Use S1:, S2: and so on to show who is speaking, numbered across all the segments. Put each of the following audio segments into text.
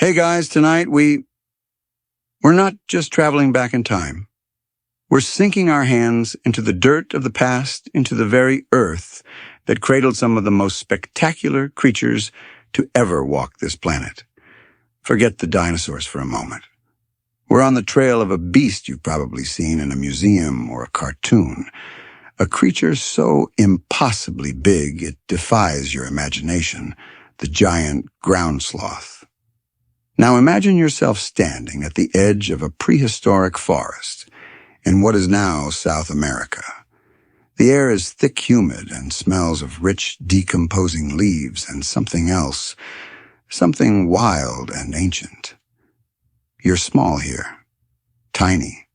S1: Hey guys, tonight we're not just traveling back in time. We're sinking our hands into the dirt of the past, into the very earth that cradled some of the most spectacular creatures to ever walk this planet. Forget the dinosaurs for a moment. We're on the trail of a beast you've probably seen in a museum or a cartoon. A creature so impossibly big it defies your imagination, the giant ground sloth. Now imagine yourself standing at the edge of a prehistoric forest in what is now South America. The air is thick, humid, and smells of rich, decomposing leaves and something else, something wild and ancient. You're small here, tiny.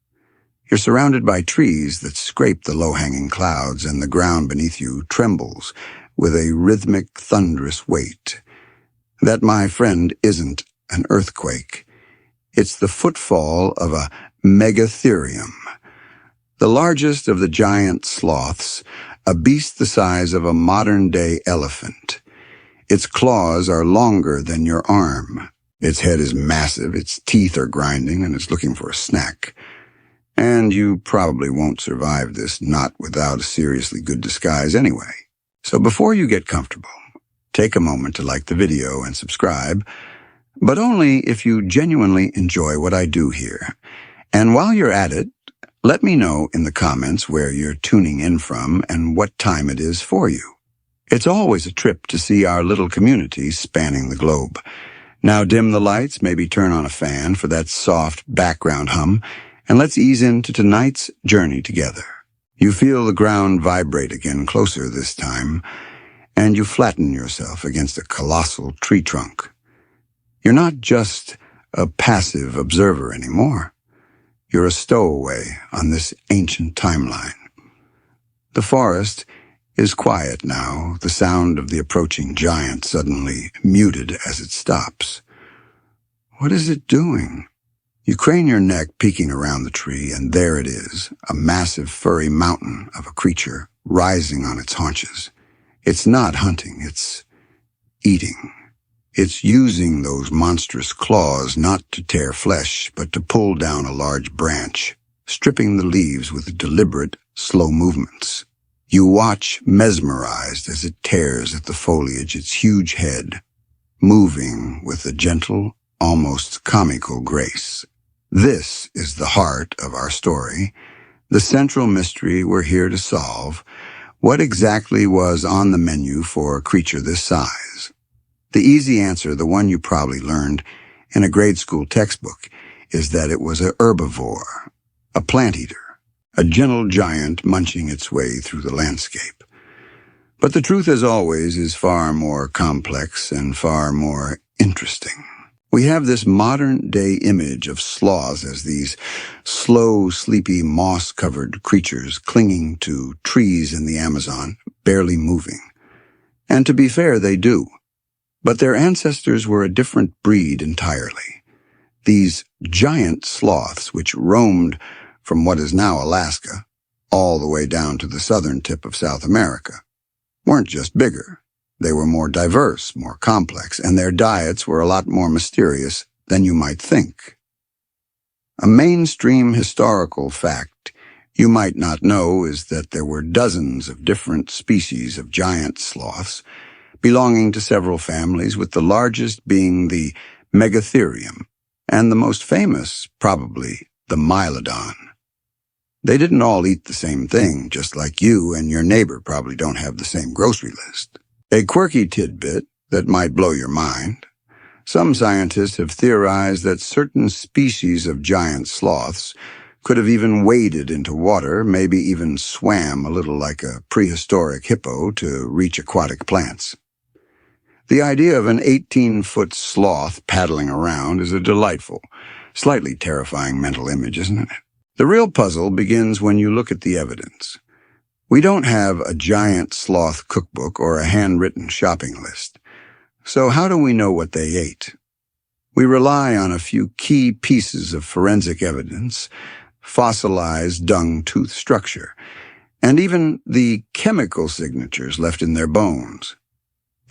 S1: You're surrounded by trees that scrape the low-hanging clouds, and the ground beneath you trembles with a rhythmic, thunderous weight. That, my friend, isn't an earthquake. It's the footfall of a Megatherium, the largest of the giant sloths, a beast the size of a modern-day elephant. Its claws are longer than your arm. Its head is massive, its teeth are grinding, and it's looking for a snack. And you probably won't survive this, not without a seriously good disguise anyway. So before you get comfortable, take a moment to like the video and subscribe, but only if you genuinely enjoy what I do here. And while you're at it, let me know in the comments where you're tuning in from and what time it is for you. It's always a trip to see our little community spanning the globe. Now dim the lights, maybe turn on a fan for that soft background hum, and let's ease into tonight's journey together. You feel the ground vibrate again, closer this time, and you flatten yourself against a colossal tree trunk. You're not just a passive observer anymore. You're a stowaway on this ancient timeline. The forest is quiet now, the sound of the approaching giant suddenly muted as it stops. What is it doing? You crane your neck, peeking around the tree, and there it is, a massive furry mountain of a creature rising on its haunches. It's not hunting, it's eating. It's using those monstrous claws not to tear flesh, but to pull down a large branch, stripping the leaves with deliberate, slow movements. You watch, mesmerized, as it tears at the foliage, its huge head, moving with a gentle, almost comical grace. This is the heart of our story, the central mystery we're here to solve. What exactly was on the menu for a creature this size? The easy answer, the one you probably learned in a grade school textbook, is that it was a herbivore, a plant eater, a gentle giant munching its way through the landscape. But the truth, as always, is far more complex and far more interesting. We have this modern-day image of sloths as these slow, sleepy, moss-covered creatures clinging to trees in the Amazon, barely moving. And to be fair, they do. But their ancestors were a different breed entirely. These giant sloths, which roamed from what is now Alaska all the way down to the southern tip of South America, weren't just bigger. They were more diverse, more complex, and their diets were a lot more mysterious than you might think. A mainstream historical fact you might not know is that there were dozens of different species of giant sloths, belonging to several families, with the largest being the Megatherium, and the most famous, probably, the Mylodon. They didn't all eat the same thing, just like you and your neighbor probably don't have the same grocery list. A quirky tidbit that might blow your mind. Some scientists have theorized that certain species of giant sloths could have even waded into water, maybe even swam a little like a prehistoric hippo to reach aquatic plants. The idea of an 18-foot sloth paddling around is a delightful, slightly terrifying mental image, isn't it? The real puzzle begins when you look at the evidence. We don't have a giant sloth cookbook or a handwritten shopping list. So how do we know what they ate? We rely on a few key pieces of forensic evidence, fossilized dung tooth structure, and even the chemical signatures left in their bones.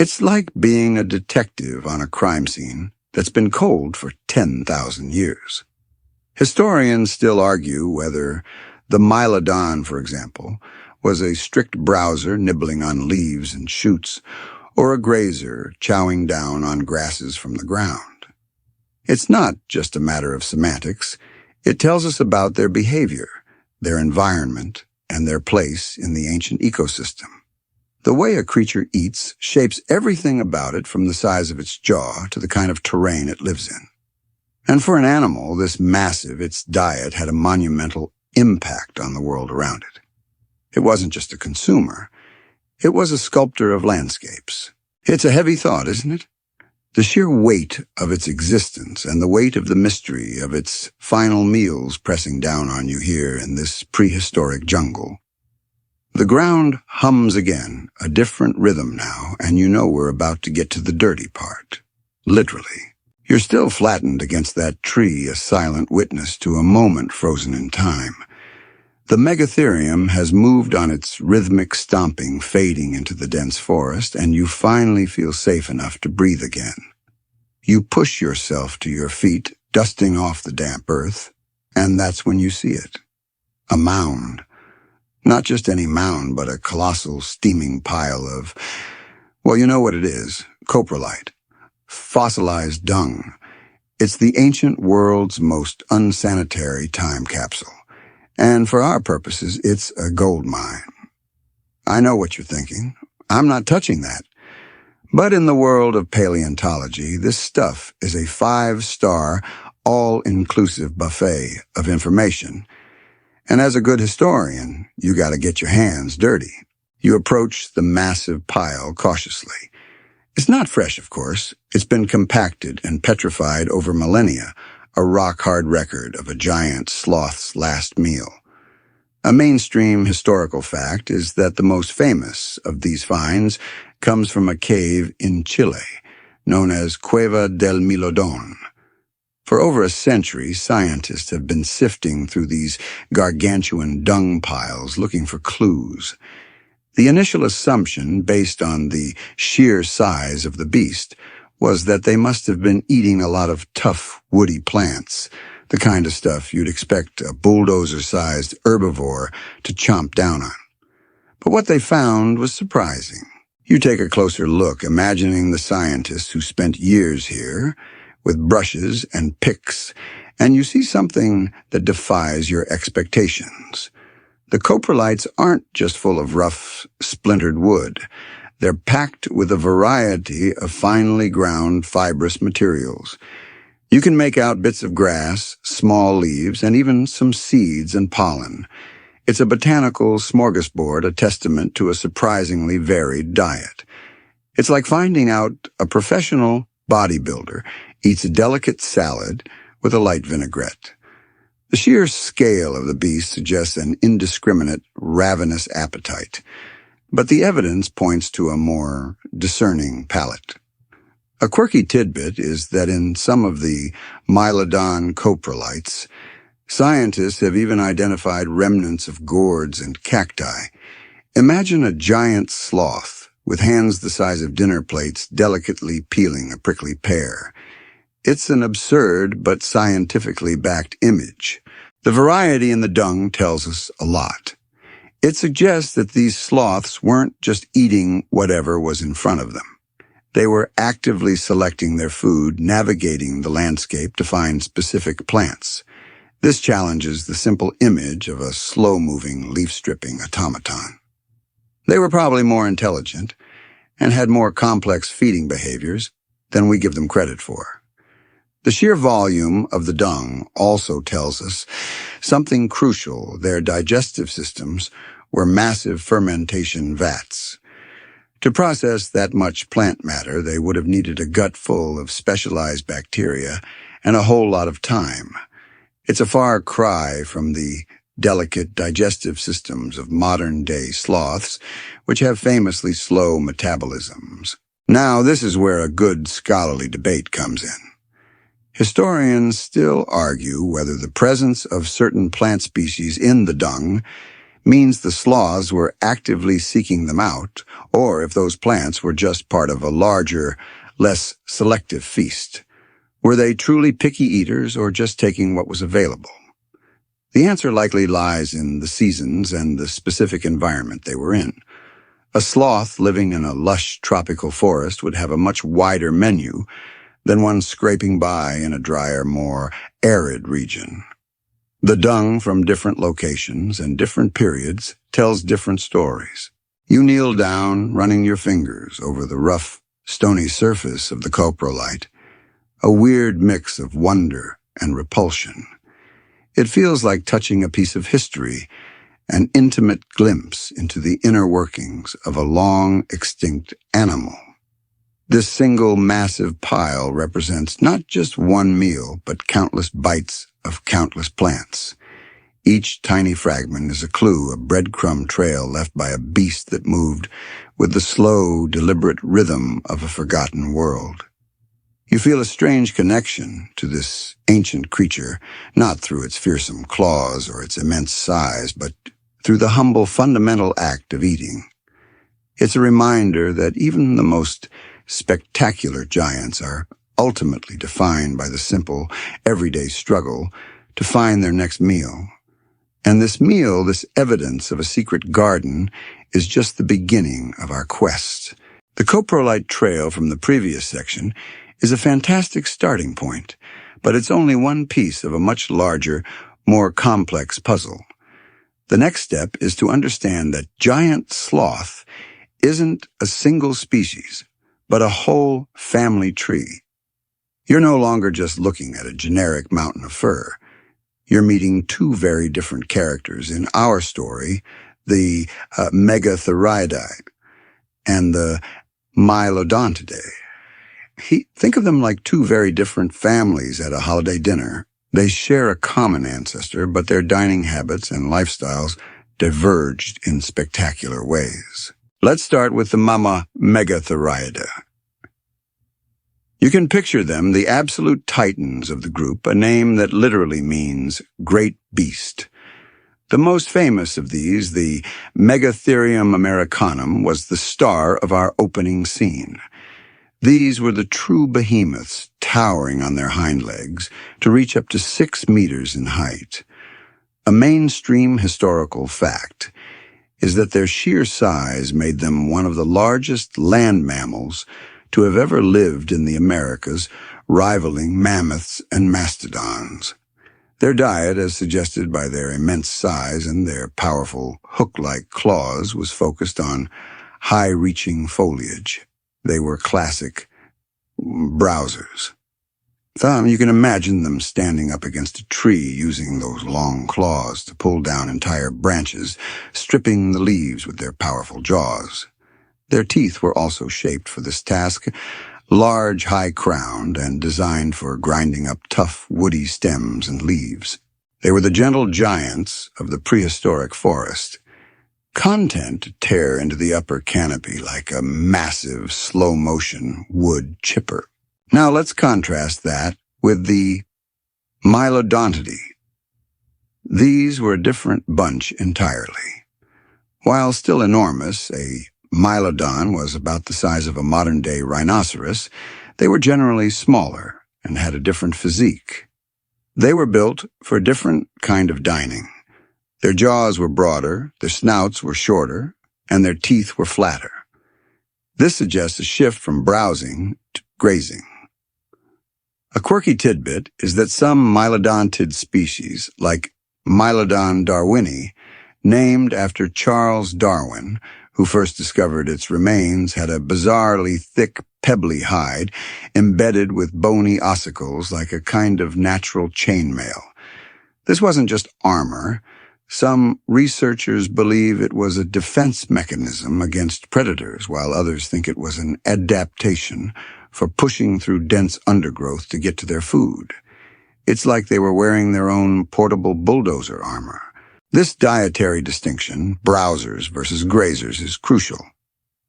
S1: It's like being a detective on a crime scene, that's been cold for 10,000 years. Historians still argue whether the Mylodon, for example, was a strict browser nibbling on leaves and shoots, or a grazer chowing down on grasses from the ground. It's not just a matter of semantics. It tells us about their behavior, their environment, and their place in the ancient ecosystem. The way a creature eats shapes everything about it, from the size of its jaw to the kind of terrain it lives in. And for an animal this massive, its diet had a monumental impact on the world around it. It wasn't just a consumer. It was a sculptor of landscapes. It's a heavy thought, isn't it? The sheer weight of its existence and the weight of the mystery of its final meals pressing down on you here in this prehistoric jungle. The ground hums again, a different rhythm now, and you know we're about to get to the dirty part. Literally. You're still flattened against that tree, a silent witness to a moment frozen in time. The Megatherium has moved on its rhythmic stomping, fading into the dense forest, and you finally feel safe enough to breathe again. You push yourself to your feet, dusting off the damp earth, and that's when you see it. A mound. Not just any mound, but a colossal steaming pile of, well, you know what it is, coprolite. Fossilized dung. It's the ancient world's most unsanitary time capsule. And for our purposes, it's a gold mine. I know what you're thinking. I'm not touching that. But in the world of paleontology, this stuff is a 5-star, all-inclusive buffet of information. And as a good historian, you gotta get your hands dirty. You approach the massive pile cautiously. It's not fresh, of course. It's been compacted and petrified over millennia, a rock-hard record of a giant sloth's last meal. A mainstream historical fact is that the most famous of these finds comes from a cave in Chile, known as Cueva del Mylodon. For over a century, scientists have been sifting through these gargantuan dung piles looking for clues. The initial assumption, based on the sheer size of the beast, was that they must have been eating a lot of tough, woody plants, the kind of stuff you'd expect a bulldozer-sized herbivore to chomp down on. But what they found was surprising. You take a closer look, imagining the scientists who spent years here, with brushes and picks, and you see something that defies your expectations. The coprolites aren't just full of rough, splintered wood. They're packed with a variety of finely ground fibrous materials. You can make out bits of grass, small leaves, and even some seeds and pollen. It's a botanical smorgasbord, a testament to a surprisingly varied diet. It's like finding out a professional bodybuilder eats a delicate salad with a light vinaigrette. The sheer scale of the beast suggests an indiscriminate, ravenous appetite, but the evidence points to a more discerning palate. A quirky tidbit is that in some of the Mylodon coprolites, scientists have even identified remnants of gourds and cacti. Imagine a giant sloth with hands the size of dinner plates delicately peeling a prickly pear. It's an absurd but scientifically backed image. The variety in the dung tells us a lot. It suggests that these sloths weren't just eating whatever was in front of them. They were actively selecting their food, navigating the landscape to find specific plants. This challenges the simple image of a slow-moving, leaf-stripping automaton. They were probably more intelligent and had more complex feeding behaviors than we give them credit for. The sheer volume of the dung also tells us something crucial. Their digestive systems were massive fermentation vats. To process that much plant matter, they would have needed a gut full of specialized bacteria and a whole lot of time. It's a far cry from the delicate digestive systems of modern-day sloths, which have famously slow metabolisms. Now, this is where a good scholarly debate comes in. Historians still argue whether the presence of certain plant species in the dung means the sloths were actively seeking them out, or if those plants were just part of a larger, less selective feast. Were they truly picky eaters or just taking what was available? The answer likely lies in the seasons and the specific environment they were in. A sloth living in a lush tropical forest would have a much wider menu than one scraping by in a drier, more arid region. The dung from different locations and different periods tells different stories. You kneel down, running your fingers over the rough, stony surface of the coprolite, a weird mix of wonder and repulsion. It feels like touching a piece of history, an intimate glimpse into the inner workings of a long-extinct animal. This single massive pile represents not just one meal, but countless bites of countless plants. Each tiny fragment is a clue, a breadcrumb trail left by a beast that moved with the slow, deliberate rhythm of a forgotten world. You feel a strange connection to this ancient creature, not through its fearsome claws or its immense size, but through the humble, fundamental act of eating. It's a reminder that even the most spectacular giants are ultimately defined by the simple, everyday struggle to find their next meal. And this meal, this evidence of a secret garden, is just the beginning of our quest. The coprolite trail from the previous section is a fantastic starting point, but it's only one piece of a much larger, more complex puzzle. The next step is to understand that giant sloth isn't a single species, but a whole family tree. You're no longer just looking at a generic mountain of fur. You're meeting two very different characters in our story, the Megatheriidae and the Mylodontidae. Think of them like two very different families at a holiday dinner. They share a common ancestor, but their dining habits and lifestyles diverged in spectacular ways. Let's start with the mama Megatheriidae. You can picture them, the absolute titans of the group, a name that literally means great beast. The most famous of these, the Megatherium americanum, was the star of our opening scene. These were the true behemoths, towering on their hind legs to reach up to 6 meters in height. A mainstream historical fact is that their sheer size made them one of the largest land mammals to have ever lived in the Americas, rivaling mammoths and mastodons. Their diet, as suggested by their immense size and their powerful hook-like claws, was focused on high-reaching foliage. They were classic browsers. You can imagine them standing up against a tree using those long claws to pull down entire branches, stripping the leaves with their powerful jaws. Their teeth were also shaped for this task, large, high-crowned, and designed for grinding up tough, woody stems and leaves. They were the gentle giants of the prehistoric forest, content to tear into the upper canopy like a massive, slow-motion wood chipper. Now let's contrast that with the Mylodontidae. These were a different bunch entirely. While still enormous, a Mylodon was about the size of a modern-day rhinoceros. They were generally smaller and had a different physique. They were built for a different kind of dining. Their jaws were broader, their snouts were shorter, and their teeth were flatter. This suggests a shift from browsing to grazing. A quirky tidbit is that some mylodontid species, like Mylodon darwini, named after Charles Darwin, who first discovered its remains, had a bizarrely thick, pebbly hide embedded with bony ossicles like a kind of natural chainmail. This wasn't just armor. Some researchers believe it was a defense mechanism against predators, while others think it was an adaptation for pushing through dense undergrowth to get to their food. It's like they were wearing their own portable bulldozer armor. This dietary distinction, browsers versus grazers, is crucial.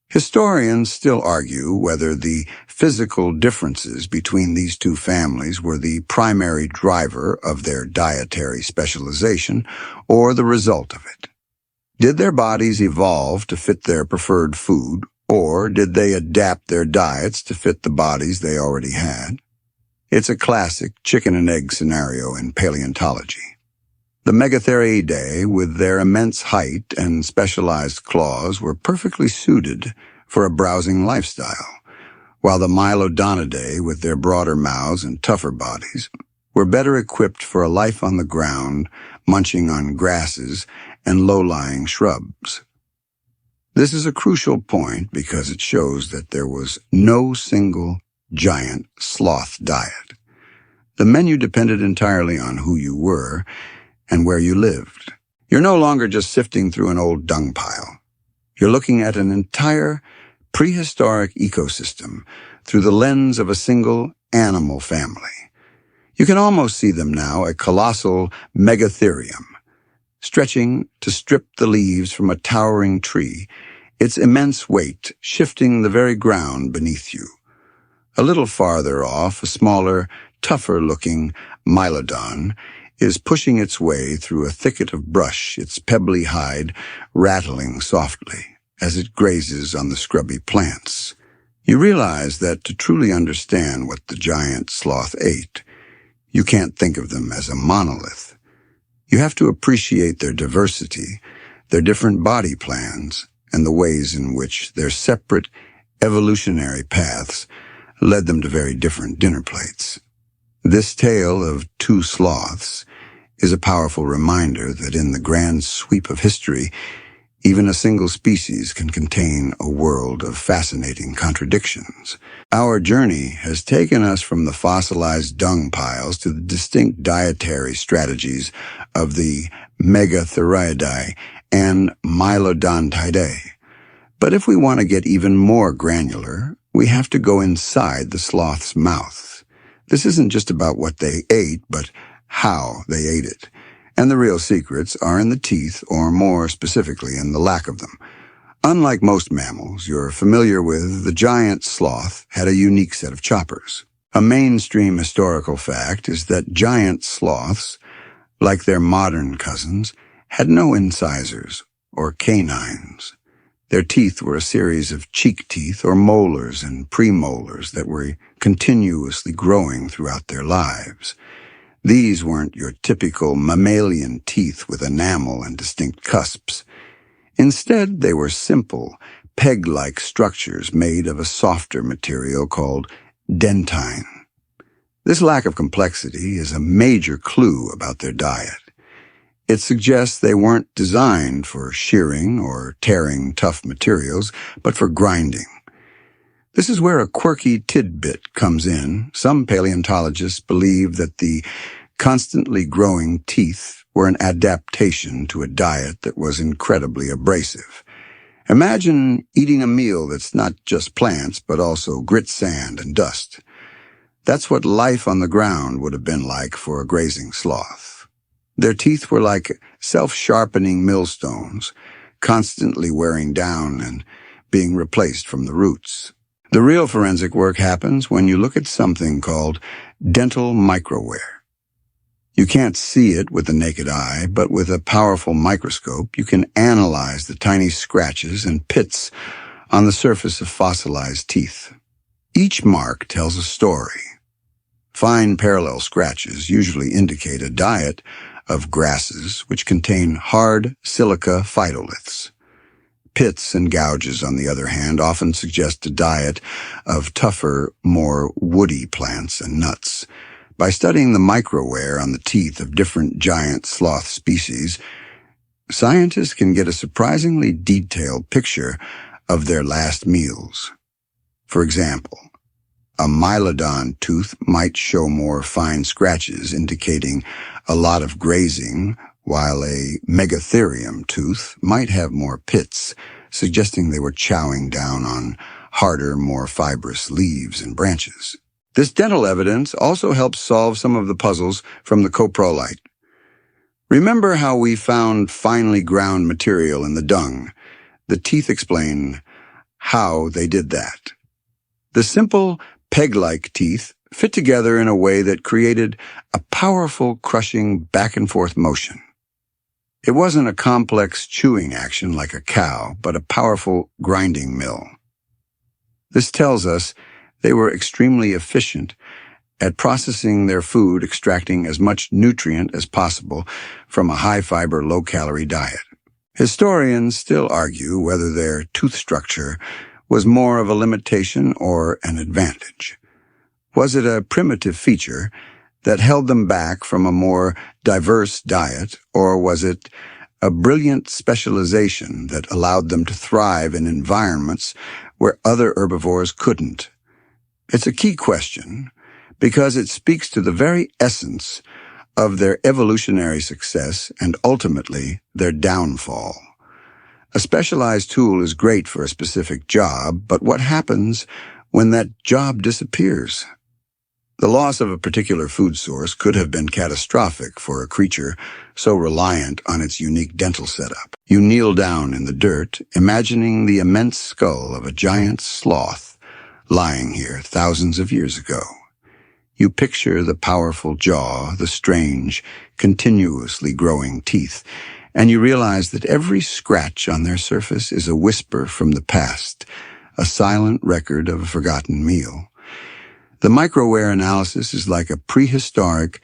S1: Historians still argue whether the physical differences between these two families were the primary driver of their dietary specialization or the result of it. Did their bodies evolve to fit their preferred food, or did they adapt their diets to fit the bodies they already had? It's a classic chicken and egg scenario in paleontology. The Megatheriidae, with their immense height and specialized claws, were perfectly suited for a browsing lifestyle, while the Mylodontidae, with their broader mouths and tougher bodies, were better equipped for a life on the ground, munching on grasses and low-lying shrubs. This is a crucial point because it shows that there was no single giant sloth diet. The menu depended entirely on who you were and where you lived. You're no longer just sifting through an old dung pile. You're looking at an entire prehistoric ecosystem through the lens of a single animal family. You can almost see them now, a colossal Megatherium, stretching to strip the leaves from a towering tree, its immense weight shifting the very ground beneath you. A little farther off, a smaller, tougher-looking Mylodon is pushing its way through a thicket of brush, its pebbly hide rattling softly as it grazes on the scrubby plants. You realize that to truly understand what the giant sloth ate, you can't think of them as a monolith. You have to appreciate their diversity, their different body plans, and the ways in which their separate evolutionary paths led them to very different dinner plates. This tale of two sloths is a powerful reminder that in the grand sweep of history, even a single species can contain a world of fascinating contradictions. Our journey has taken us from the fossilized dung piles to the distinct dietary strategies of the Megatheriidae and Mylodontidae. But if we want to get even more granular, we have to go inside the sloth's mouth. This isn't just about what they ate, but how they ate it. And the real secrets are in the teeth, or more specifically, in the lack of them. Unlike most mammals you're familiar with, the giant sloth had a unique set of choppers. A mainstream historical fact is that giant sloths, like their modern cousins, had no incisors or canines. Their teeth were a series of cheek teeth or molars and premolars that were continuously growing throughout their lives. These weren't your typical mammalian teeth with enamel and distinct cusps. Instead, they were simple, peg-like structures made of a softer material called dentine. This lack of complexity is a major clue about their diet. It suggests they weren't designed for shearing or tearing tough materials, but for grinding. This is where a quirky tidbit comes in. Some paleontologists believe that the constantly growing teeth were an adaptation to a diet that was incredibly abrasive. Imagine eating a meal that's not just plants, but also grit, sand, and dust. That's what life on the ground would have been like for a grazing sloth. Their teeth were like self-sharpening millstones, constantly wearing down and being replaced from the roots. The real forensic work happens when you look at something called dental microwear. You can't see it with the naked eye, but with a powerful microscope, you can analyze the tiny scratches and pits on the surface of fossilized teeth. Each mark tells a story. Fine parallel scratches usually indicate a diet of grasses which contain hard silica phytoliths. Pits and gouges, on the other hand, often suggest a diet of tougher, more woody plants and nuts. By studying the microwear on the teeth of different giant sloth species, scientists can get a surprisingly detailed picture of their last meals. For example, a Mylodon tooth might show more fine scratches indicating a lot of grazing, while a Megatherium tooth might have more pits, suggesting they were chowing down on harder, more fibrous leaves and branches. This dental evidence also helps solve some of the puzzles from the coprolite. Remember how we found finely ground material in the dung? The teeth explain how they did that. The simple, peg-like teeth fit together in a way that created a powerful, crushing back-and-forth motion. It wasn't a complex chewing action like a cow, but a powerful grinding mill. This tells us they were extremely efficient at processing their food, extracting as much nutrient as possible from a high-fiber, low-calorie diet. Historians still argue whether their tooth structure was more of a limitation or an advantage. Was it a primitive feature that held them back from a more diverse diet, or was it a brilliant specialization that allowed them to thrive in environments where other herbivores couldn't? It's a key question because it speaks to the very essence of their evolutionary success and ultimately their downfall. A specialized tool is great for a specific job, but what happens when that job disappears? The loss of a particular food source could have been catastrophic for a creature so reliant on its unique dental setup. You kneel down in the dirt, imagining the immense skull of a giant sloth lying here thousands of years ago. You picture the powerful jaw, the strange, continuously growing teeth, and you realize that every scratch on their surface is a whisper from the past, a silent record of a forgotten meal. The microwear analysis is like a prehistoric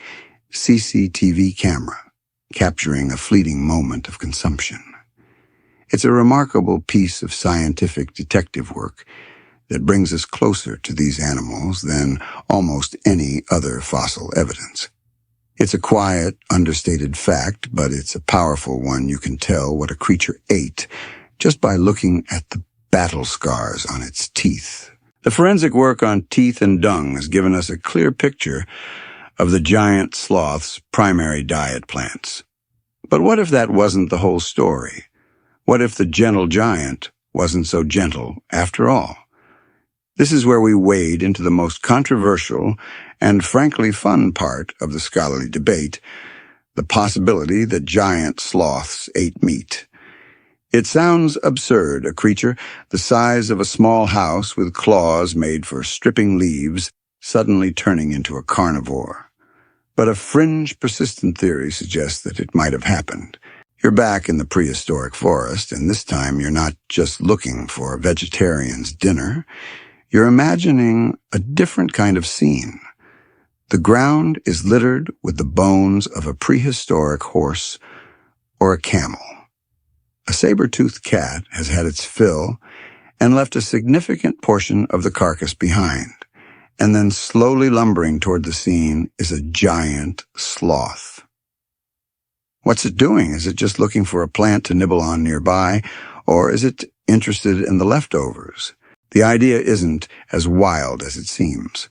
S1: CCTV camera, capturing a fleeting moment of consumption. It's a remarkable piece of scientific detective work that brings us closer to these animals than almost any other fossil evidence. It's a quiet, understated fact, but it's a powerful one. You can tell what a creature ate just by looking at the battle scars on its teeth. The forensic work on teeth and dung has given us a clear picture of the giant sloth's primary diet plants. But what if that wasn't the whole story? What if the gentle giant wasn't so gentle after all? This is where we wade into the most controversial and frankly fun part of the scholarly debate, the possibility that giant sloths ate meat. It sounds absurd, a creature the size of a small house with claws made for stripping leaves suddenly turning into a carnivore. But a fringe persistent theory suggests that it might have happened. You're back in the prehistoric forest, and this time you're not just looking for a vegetarian's dinner. You're imagining a different kind of scene. The ground is littered with the bones of a prehistoric horse or a camel. A saber-toothed cat has had its fill and left a significant portion of the carcass behind. And then slowly lumbering toward the scene is a giant sloth. What's it doing? Is it just looking for a plant to nibble on nearby, or is it interested in the leftovers? The idea isn't as wild as it seems.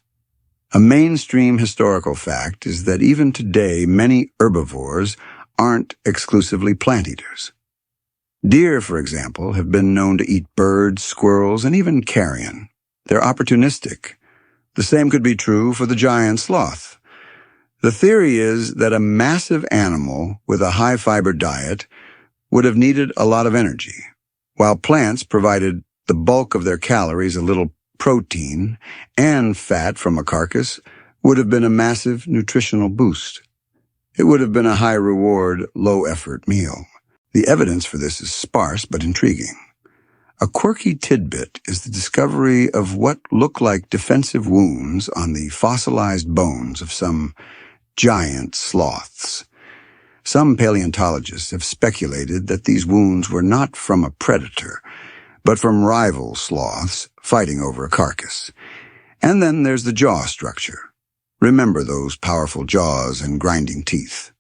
S1: A mainstream historical fact is that even today many herbivores aren't exclusively plant eaters. Deer, for example, have been known to eat birds, squirrels, and even carrion. They're opportunistic. The same could be true for the giant sloth. The theory is that a massive animal with a high-fiber diet would have needed a lot of energy, while plants provided the bulk of their calories, a little protein, and fat from a carcass would have been a massive nutritional boost. It would have been a high-reward, low-effort meal. The evidence for this is sparse but intriguing. A quirky tidbit is the discovery of what look like defensive wounds on the fossilized bones of some giant sloths. Some paleontologists have speculated that these wounds were not from a predator, but from rival sloths fighting over a carcass. And then there's the jaw structure. Remember those powerful jaws and grinding teeth.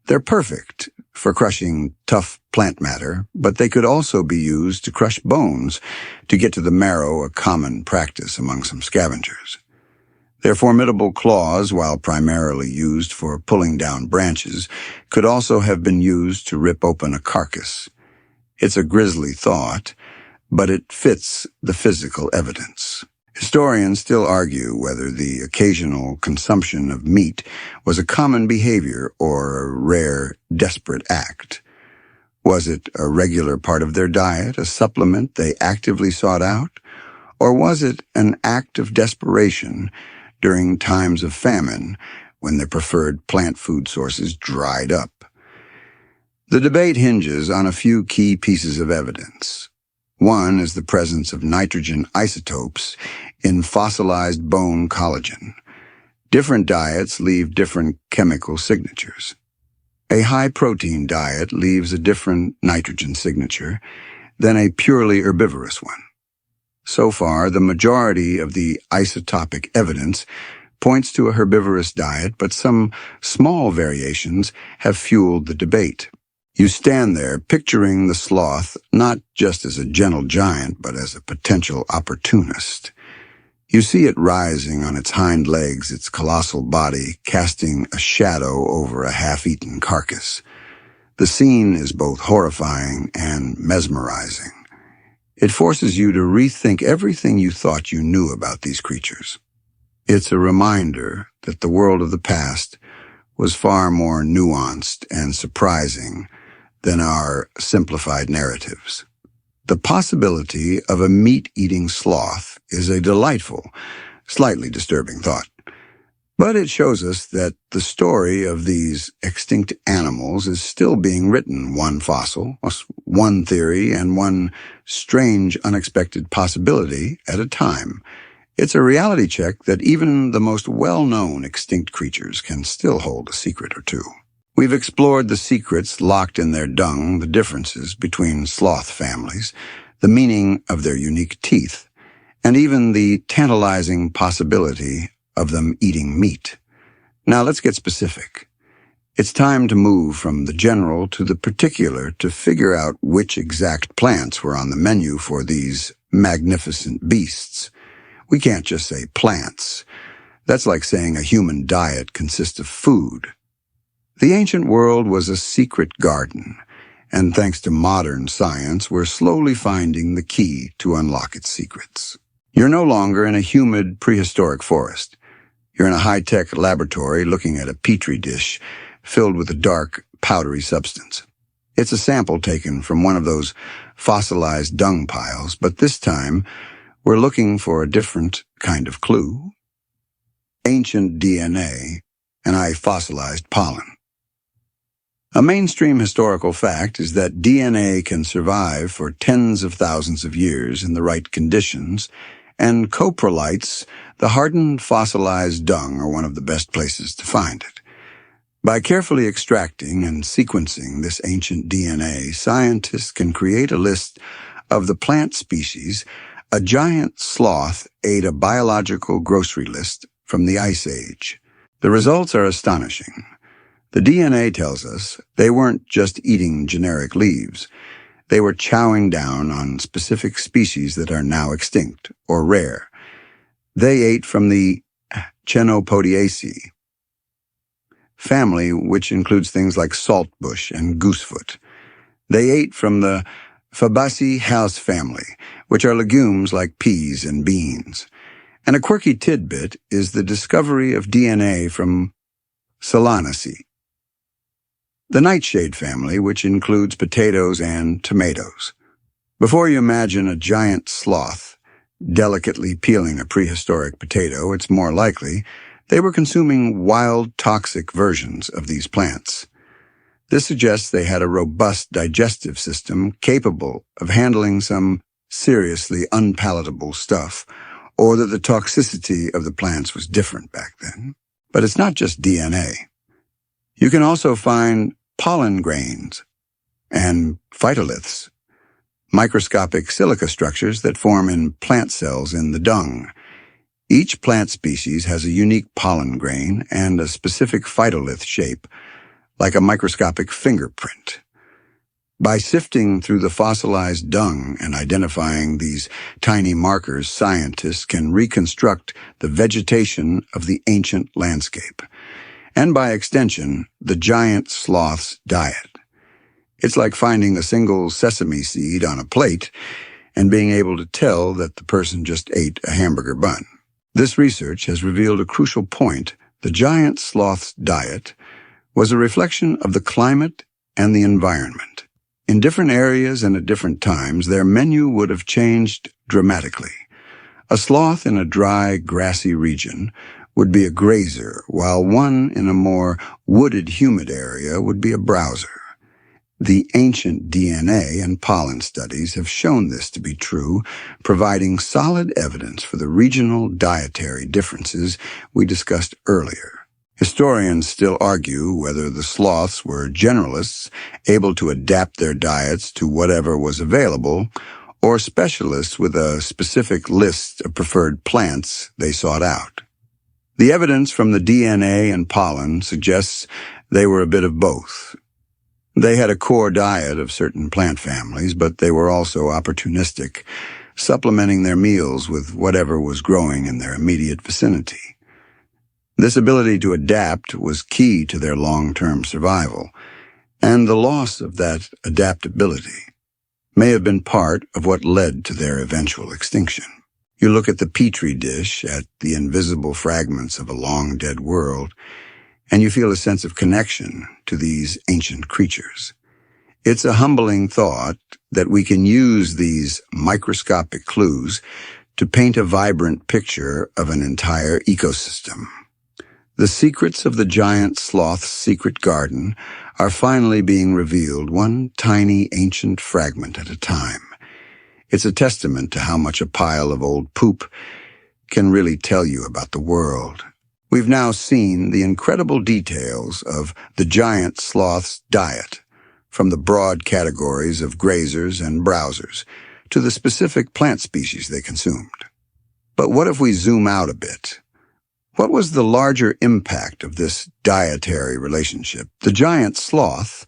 S1: They're perfect for crushing tough plant matter, but they could also be used to crush bones to get to the marrow, a common practice among some scavengers. Their formidable claws, while primarily used for pulling down branches, could also have been used to rip open a carcass. It's a grisly thought, but it fits the physical evidence. Historians still argue whether the occasional consumption of meat was a common behavior or a rare, desperate act. Was it a regular part of their diet, a supplement they actively sought out? Or was it an act of desperation during times of famine when their preferred plant food sources dried up? The debate hinges on a few key pieces of evidence. One is the presence of nitrogen isotopes in fossilized bone collagen. Different diets leave different chemical signatures. A high-protein diet leaves a different nitrogen signature than a purely herbivorous one. So far, the majority of the isotopic evidence points to a herbivorous diet, but some small variations have fueled the debate. You stand there picturing the sloth not just as a gentle giant, but as a potential opportunist. You see it rising on its hind legs, its colossal body casting a shadow over a half-eaten carcass. The scene is both horrifying and mesmerizing. It forces you to rethink everything you thought you knew about these creatures. It's a reminder that the world of the past was far more nuanced and surprising than our simplified narratives. The possibility of a meat-eating sloth is a delightful, slightly disturbing thought. But it shows us that the story of these extinct animals is still being written, one fossil, one theory, and one strange, unexpected possibility at a time. It's a reality check that even the most well-known extinct creatures can still hold a secret or two. We've explored the secrets locked in their dung, the differences between sloth families, the meaning of their unique teeth, and even the tantalizing possibility of them eating meat. Now let's get specific. It's time to move from the general to the particular to figure out which exact plants were on the menu for these magnificent beasts. We can't just say plants. That's like saying a human diet consists of food. The ancient world was a secret garden, and thanks to modern science, we're slowly finding the key to unlock its secrets. You're no longer in a humid prehistoric forest. You're in a high-tech laboratory looking at a petri dish filled with a dark, powdery substance. It's a sample taken from one of those fossilized dung piles, but this time we're looking for a different kind of clue. Ancient DNA and fossilized pollen. A mainstream historical fact is that DNA can survive for tens of thousands of years in the right conditions, and coprolites, the hardened fossilized dung, are one of the best places to find it. By carefully extracting and sequencing this ancient DNA, scientists can create a list of the plant species a giant sloth ate a biological grocery list from the Ice Age. The results are astonishing. The DNA tells us they weren't just eating generic leaves. They were chowing down on specific species that are now extinct or rare. They ate from the Chenopodiaceae family, which includes things like saltbush and goosefoot. They ate from the Fabaceae house family, which are legumes like peas and beans. And a quirky tidbit is the discovery of DNA from Solanaceae, the nightshade family, which includes potatoes and tomatoes. Before you imagine a giant sloth delicately peeling a prehistoric potato, it's more likely they were consuming wild, toxic versions of these plants. This suggests they had a robust digestive system capable of handling some seriously unpalatable stuff, or that the toxicity of the plants was different back then. But it's not just DNA. You can also find pollen grains and phytoliths, microscopic silica structures that form in plant cells in the dung. Each plant species has a unique pollen grain and a specific phytolith shape, like a microscopic fingerprint. By sifting through the fossilized dung and identifying these tiny markers, scientists can reconstruct the vegetation of the ancient landscape, and by extension, the giant sloth's diet. It's like finding a single sesame seed on a plate and being able to tell that the person just ate a hamburger bun. This research has revealed a crucial point. The giant sloth's diet was a reflection of the climate and the environment. In different areas and at different times, their menu would have changed dramatically. A sloth in a dry, grassy region would be a grazer, while one in a more wooded, humid area would be a browser. The ancient DNA and pollen studies have shown this to be true, providing solid evidence for the regional dietary differences we discussed earlier. Historians still argue whether the sloths were generalists, able to adapt their diets to whatever was available, or specialists with a specific list of preferred plants they sought out. The evidence from the DNA and pollen suggests they were a bit of both. They had a core diet of certain plant families, but they were also opportunistic, supplementing their meals with whatever was growing in their immediate vicinity. This ability to adapt was key to their long-term survival, and the loss of that adaptability may have been part of what led to their eventual extinction. You look at the petri dish, at the invisible fragments of a long-dead world, and you feel a sense of connection to these ancient creatures. It's a humbling thought that we can use these microscopic clues to paint a vibrant picture of an entire ecosystem. The secrets of the giant sloth's secret garden are finally being revealed, one tiny ancient fragment at a time. It's a testament to how much a pile of old poop can really tell you about the world. We've now seen the incredible details of the giant sloth's diet, from the broad categories of grazers and browsers to the specific plant species they consumed. But what if we zoom out a bit? What was the larger impact of this dietary relationship? The giant sloth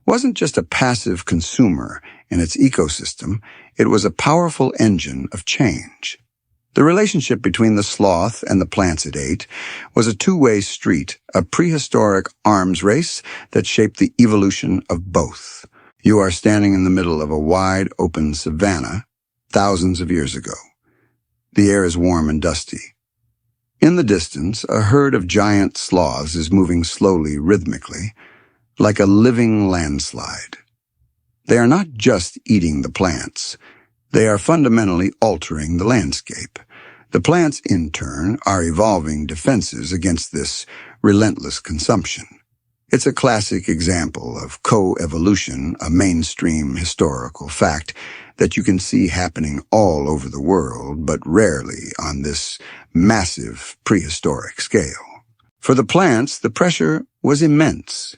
S1: wasn't just a passive consumer in its ecosystem, it was a powerful engine of change. The relationship between the sloth and the plants it ate was a two-way street, a prehistoric arms race that shaped the evolution of both. You are standing in the middle of a wide open savanna thousands of years ago. The air is warm and dusty. In the distance, a herd of giant sloths is moving slowly, rhythmically, like a living landslide. They are not just eating the plants. They are fundamentally altering the landscape. The plants, in turn, are evolving defenses against this relentless consumption. It's a classic example of co-evolution, a mainstream historical fact that you can see happening all over the world, but rarely on this massive prehistoric scale. For the plants, the pressure was immense.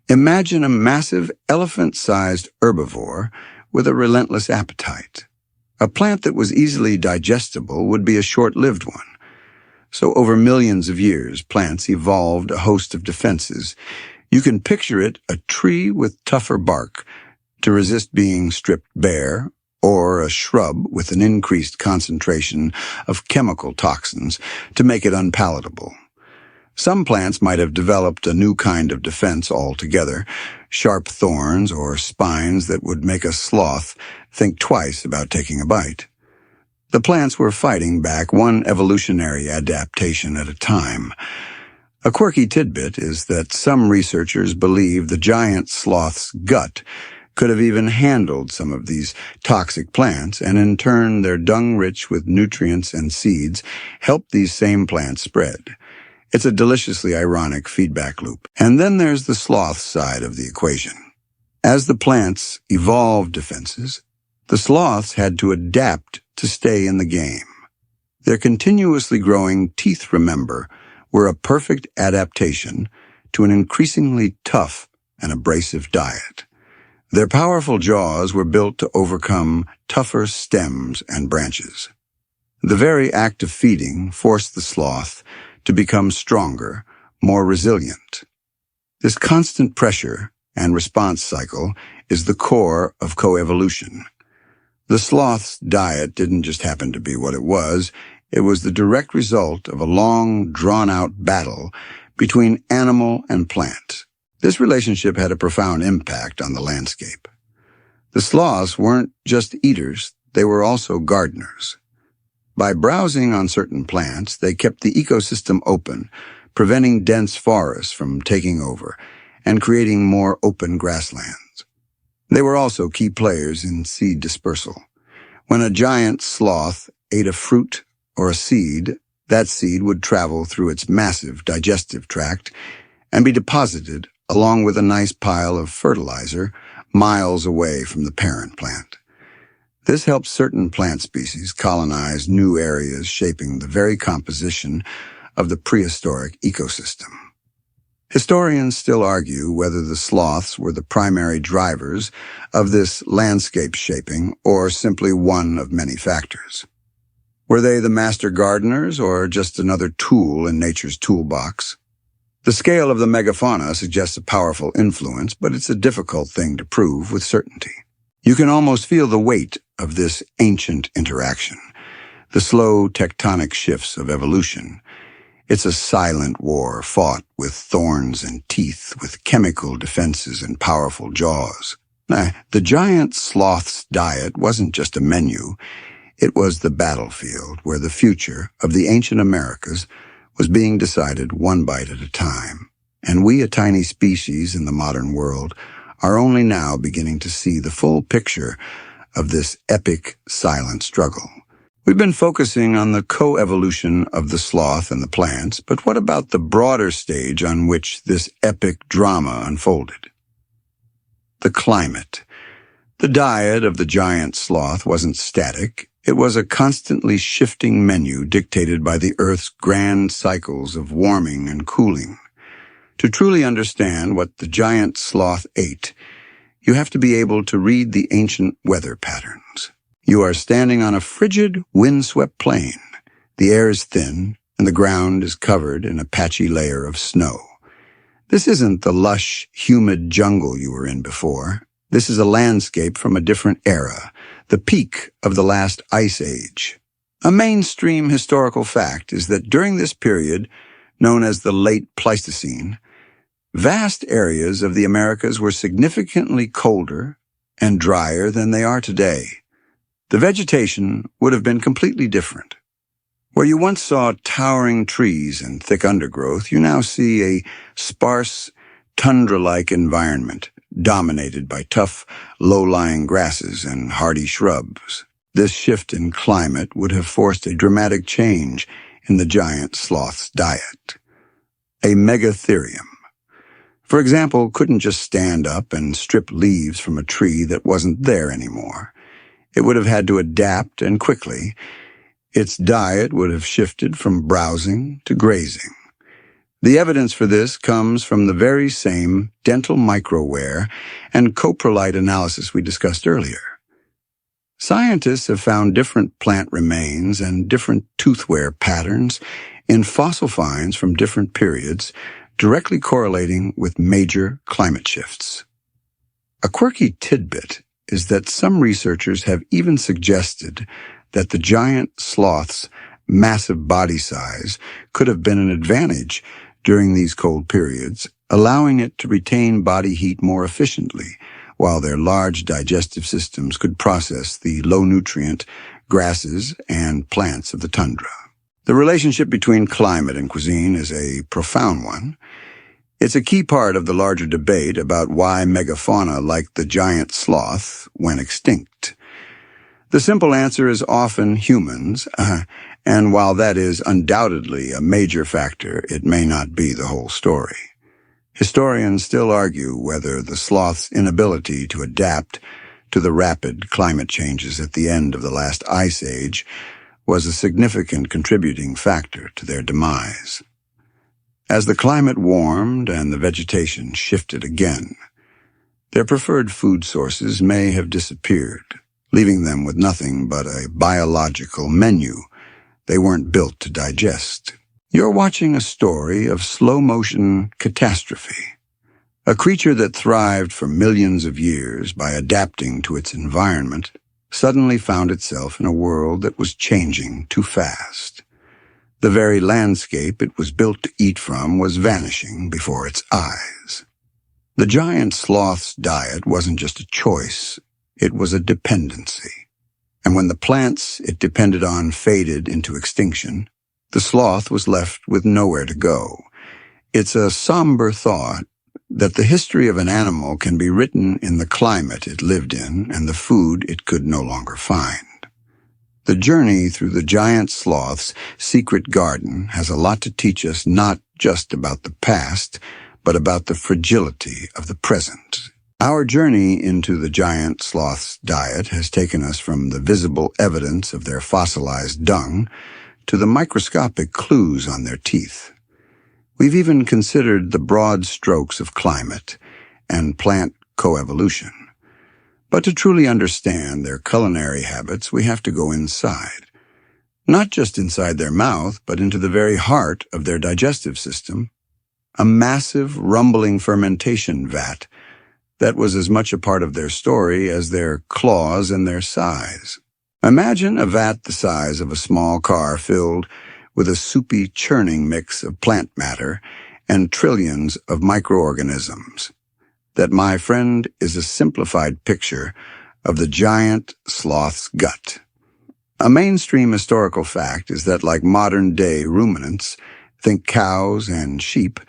S1: Imagine a massive elephant-sized herbivore with a relentless appetite. A plant that was easily digestible would be a short-lived one. So over millions of years, plants evolved a host of defenses. You can picture it, a tree with tougher bark to resist being stripped bare, or a shrub with an increased concentration of chemical toxins to make it unpalatable. Some plants might have developed a new kind of defense altogether, sharp thorns or spines that would make a sloth think twice about taking a bite. The plants were fighting back, one evolutionary adaptation at a time. A quirky tidbit is that some researchers believe the giant sloth's gut could have even handled some of these toxic plants, and in turn their dung rich with nutrients and seeds helped these same plants spread. It's a deliciously ironic feedback loop. And then there's the sloth side of the equation. As the plants evolved defenses, the sloths had to adapt to stay in the game. Their continuously growing teeth, remember, were a perfect adaptation to an increasingly tough and abrasive diet. Their powerful jaws were built to overcome tougher stems and branches. The very act of feeding forced the sloth to become stronger, more resilient. This constant pressure and response cycle is the core of coevolution. The sloth's diet didn't just happen to be what it was the direct result of a long, drawn-out battle between animal and plant. This relationship had a profound impact on the landscape. The sloths weren't just eaters, they were also gardeners. By browsing on certain plants, they kept the ecosystem open, preventing dense forests from taking over and creating more open grasslands. They were also key players in seed dispersal. When a giant sloth ate a fruit or a seed, that seed would travel through its massive digestive tract and be deposited along with a nice pile of fertilizer miles away from the parent plant. This helps certain plant species colonize new areas, shaping the very composition of the prehistoric ecosystem. Historians still argue whether the sloths were the primary drivers of this landscape shaping or simply one of many factors. Were they the master gardeners or just another tool in nature's toolbox? The scale of the megafauna suggests a powerful influence, but it's a difficult thing to prove with certainty. You can almost feel the weight of this ancient interaction, the slow tectonic shifts of evolution. It's a silent war fought with thorns and teeth, with chemical defenses and powerful jaws. The giant sloth's diet wasn't just a menu. It was the battlefield where the future of the ancient Americas was being decided one bite at a time. And we, a tiny species in the modern world, are only now beginning to see the full picture of this epic, silent struggle. We've been focusing on the co-evolution of the sloth and the plants, but what about the broader stage on which this epic drama unfolded? The climate. The diet of the giant sloth wasn't static. It was a constantly shifting menu dictated by the Earth's grand cycles of warming and cooling. To truly understand what the giant sloth ate, you have to be able to read the ancient weather patterns. You are standing on a frigid, windswept plain. The air is thin, and the ground is covered in a patchy layer of snow. This isn't the lush, humid jungle you were in before. This is a landscape from a different era, the peak of the last ice age. A mainstream historical fact is that during this period, known as the late Pleistocene, vast areas of the Americas were significantly colder and drier than they are today. The vegetation would have been completely different. Where you once saw towering trees and thick undergrowth, you now see a sparse, tundra-like environment dominated by tough, low-lying grasses and hardy shrubs. This shift in climate would have forced a dramatic change in the giant sloth's diet. A Megatherium, for example, couldn't just stand up and strip leaves from a tree that wasn't there anymore. It would have had to adapt, and quickly. Its diet would have shifted from browsing to grazing. The evidence for this comes from the very same dental microwear and coprolite analysis we discussed earlier. Scientists have found different plant remains and different toothwear patterns in fossil finds from different periods, directly correlating with major climate shifts. A quirky tidbit is that some researchers have even suggested that the giant sloth's massive body size could have been an advantage during these cold periods, allowing it to retain body heat more efficiently, while their large digestive systems could process the low-nutrient grasses and plants of the tundra. The relationship between climate and cuisine is a profound one. It's a key part of the larger debate about why megafauna like the giant sloth went extinct. The simple answer is often humans, and while that is undoubtedly a major factor, it may not be the whole story. Historians still argue whether the sloth's inability to adapt to the rapid climate changes at the end of the last ice age was a significant contributing factor to their demise. As the climate warmed and the vegetation shifted again, their preferred food sources may have disappeared, leaving them with nothing but a biological menu they weren't built to digest. You're watching a story of slow-motion catastrophe. A creature that thrived for millions of years by adapting to its environment suddenly found itself in a world that was changing too fast. The very landscape it was built to eat from was vanishing before its eyes. The giant sloth's diet wasn't just a choice, it was a dependency. And when the plants it depended on faded into extinction, the sloth was left with nowhere to go. It's a somber thought that the history of an animal can be written in the climate it lived in and the food it could no longer find. The journey through the giant sloth's secret garden has a lot to teach us, not just about the past, but about the fragility of the present. Our journey into the giant sloth's diet has taken us from the visible evidence of their fossilized dung to the microscopic clues on their teeth. We've even considered the broad strokes of climate and plant coevolution. But to truly understand their culinary habits, we have to go inside. Not just inside their mouth, but into the very heart of their digestive system, a massive, rumbling fermentation vat that was as much a part of their story as their claws and their size. Imagine a vat the size of a small car filled with a soupy, churning mix of plant matter and trillions of microorganisms. That, my friend, is a simplified picture of the giant sloth's gut. A mainstream historical fact is that, like modern-day ruminants, think cows and sheep,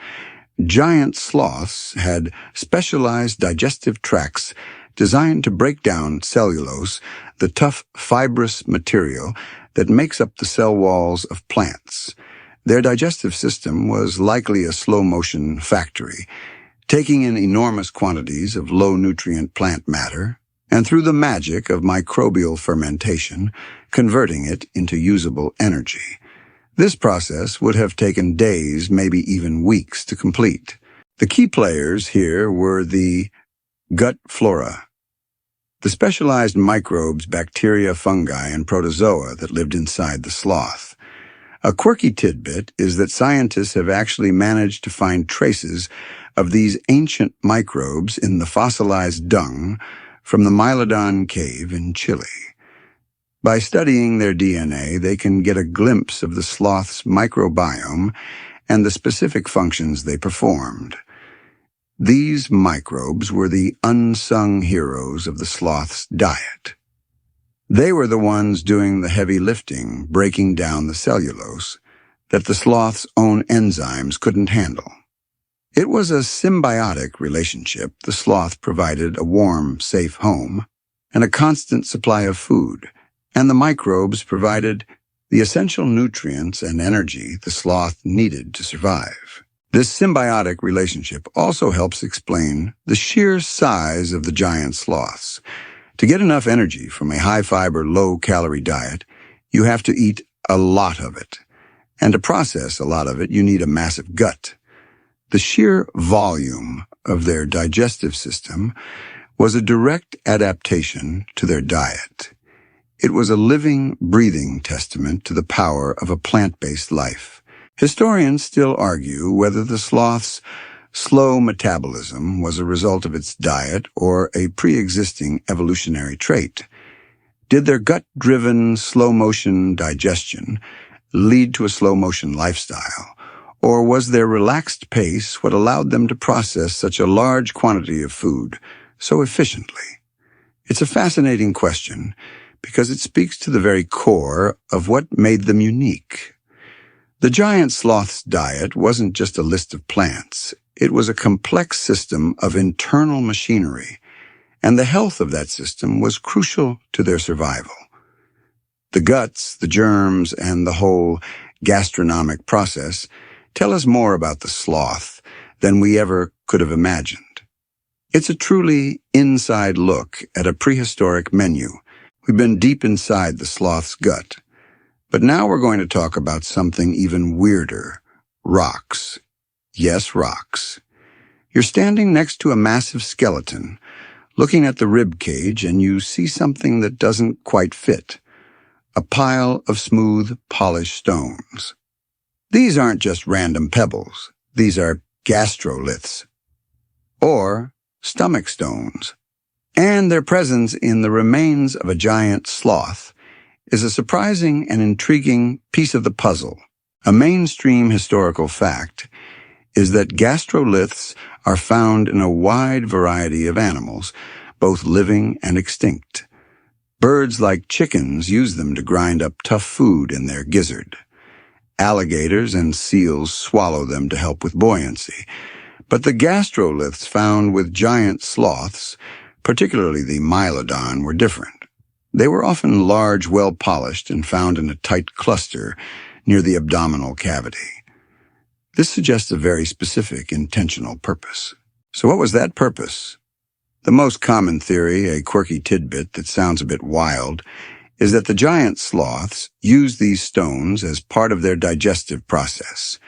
S1: giant sloths had specialized digestive tracts designed to break down cellulose, the tough, fibrous material that makes up the cell walls of plants. Their digestive system was likely a slow-motion factory, taking in enormous quantities of low-nutrient plant matter, and through the magic of microbial fermentation, converting it into usable energy. This process would have taken days, maybe even weeks, to complete. The key players here were the gut flora, the specialized microbes, bacteria, fungi, and protozoa that lived inside the sloth. A quirky tidbit is that scientists have actually managed to find traces of these ancient microbes in the fossilized dung from the Mylodon cave in Chile. By studying their DNA, they can get a glimpse of the sloth's microbiome and the specific functions they performed. These microbes were the unsung heroes of the sloth's diet. They were the ones doing the heavy lifting, breaking down the cellulose that the sloth's own enzymes couldn't handle. It was a symbiotic relationship. The sloth provided a warm, safe home and a constant supply of food, and the microbes provided the essential nutrients and energy the sloth needed to survive. This symbiotic relationship also helps explain the sheer size of the giant sloths. To get enough energy from a high-fiber, low-calorie diet, you have to eat a lot of it. And to process a lot of it, you need a massive gut. The sheer volume of their digestive system was a direct adaptation to their diet. It was a living, breathing testament to the power of a plant-based life. Historians still argue whether the sloth's slow metabolism was a result of its diet or a pre-existing evolutionary trait. Did their gut-driven, slow-motion digestion lead to a slow-motion lifestyle? Or was their relaxed pace what allowed them to process such a large quantity of food so efficiently? It's a fascinating question because it speaks to the very core of what made them unique. The giant sloth's diet wasn't just a list of plants. It was a complex system of internal machinery, and the health of that system was crucial to their survival. The guts, the germs, and the whole gastronomic process tell us more about the sloth than we ever could have imagined. It's a truly inside look at a prehistoric menu. We've been deep inside the sloth's gut. But now we're going to talk about something even weirder: rocks. Yes, rocks. You're standing next to a massive skeleton, looking at the rib cage, and you see something that doesn't quite fit: a pile of smooth, polished stones. These aren't just random pebbles. These are gastroliths, or stomach stones. And their presence in the remains of a giant sloth is a surprising and intriguing piece of the puzzle. A mainstream historical fact is that gastroliths are found in a wide variety of animals, both living and extinct. Birds like chickens use them to grind up tough food in their gizzard. Alligators and seals swallow them to help with buoyancy. But the gastroliths found with giant sloths, particularly the Mylodon, were different. They were often large, well-polished, and found in a tight cluster near the abdominal cavity. This suggests a very specific, intentional purpose. So what was that purpose? The most common theory, a quirky tidbit that sounds a bit wild, is that the giant sloths use these stones as part of their digestive process.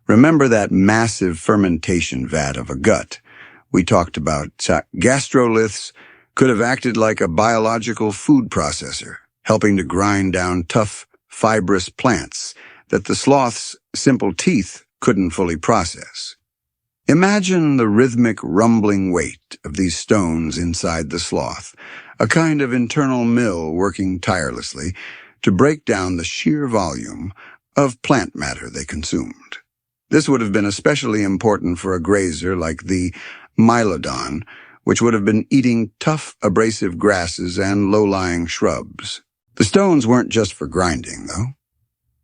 S1: Remember that massive fermentation vat of a gut we talked about? Gastroliths could have acted like a biological food processor, helping to grind down tough, fibrous plants that the sloth's simple teeth couldn't fully process. Imagine the rhythmic rumbling weight of these stones inside the sloth, a kind of internal mill working tirelessly to break down the sheer volume of plant matter they consumed. This would have been especially important for a grazer like the Mylodon, which would have been eating tough, abrasive grasses and low-lying shrubs. The stones weren't just for grinding, though.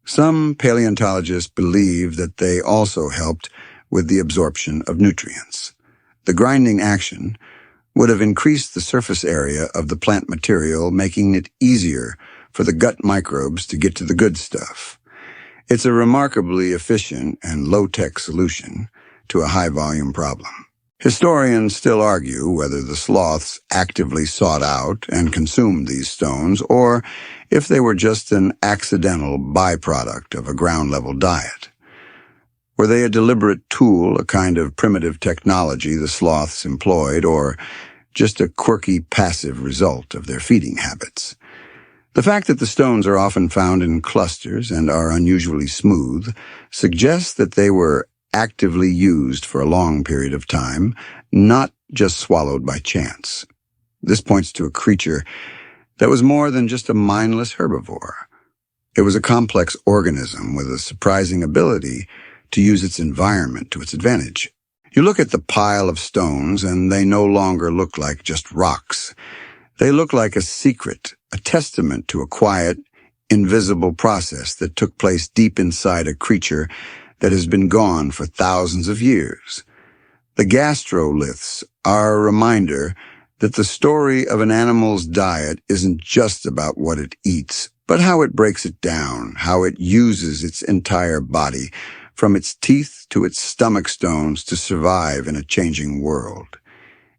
S1: Some paleontologists believe that they also helped with the absorption of nutrients. The grinding action would have increased the surface area of the plant material, making it easier for the gut microbes to get to the good stuff. It's a remarkably efficient and low-tech solution to a high-volume problem. Historians still argue whether the sloths actively sought out and consumed these stones, or if they were just an accidental byproduct of a ground-level diet. Were they a deliberate tool, a kind of primitive technology the sloths employed, or just a quirky passive result of their feeding habits? The fact that the stones are often found in clusters and are unusually smooth suggests that they were actively used for a long period of time, not just swallowed by chance. This points to a creature that was more than just a mindless herbivore. It was a complex organism with a surprising ability to use its environment to its advantage. You look at the pile of stones and they no longer look like just rocks. They look like a secret, a testament to a quiet, invisible process that took place deep inside a creature that has been gone for thousands of years. The gastroliths are a reminder that the story of an animal's diet isn't just about what it eats, but how it breaks it down, how it uses its entire body, from its teeth to its stomach stones, to survive in a changing world.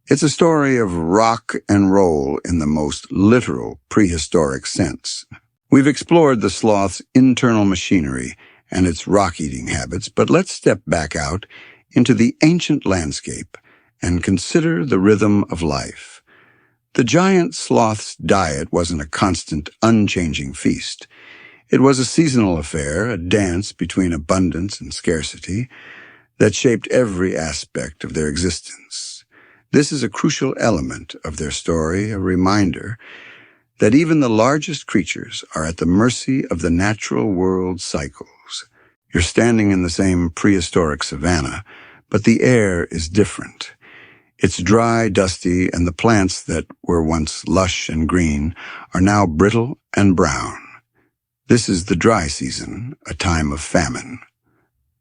S1: It's a story of rock and roll in the most literal prehistoric sense. We've explored the sloth's internal machinery and its rock-eating habits, but let's step back out into the ancient landscape and consider the rhythm of life. The giant sloth's diet wasn't a constant, unchanging feast. It was a seasonal affair, a dance between abundance and scarcity that shaped every aspect of their existence. This is a crucial element of their story, a reminder that even the largest creatures are at the mercy of the natural world cycles. You're standing in the same prehistoric savanna, but the air is different. It's dry, dusty, and the plants that were once lush and green are now brittle and brown. This is the dry season, a time of famine.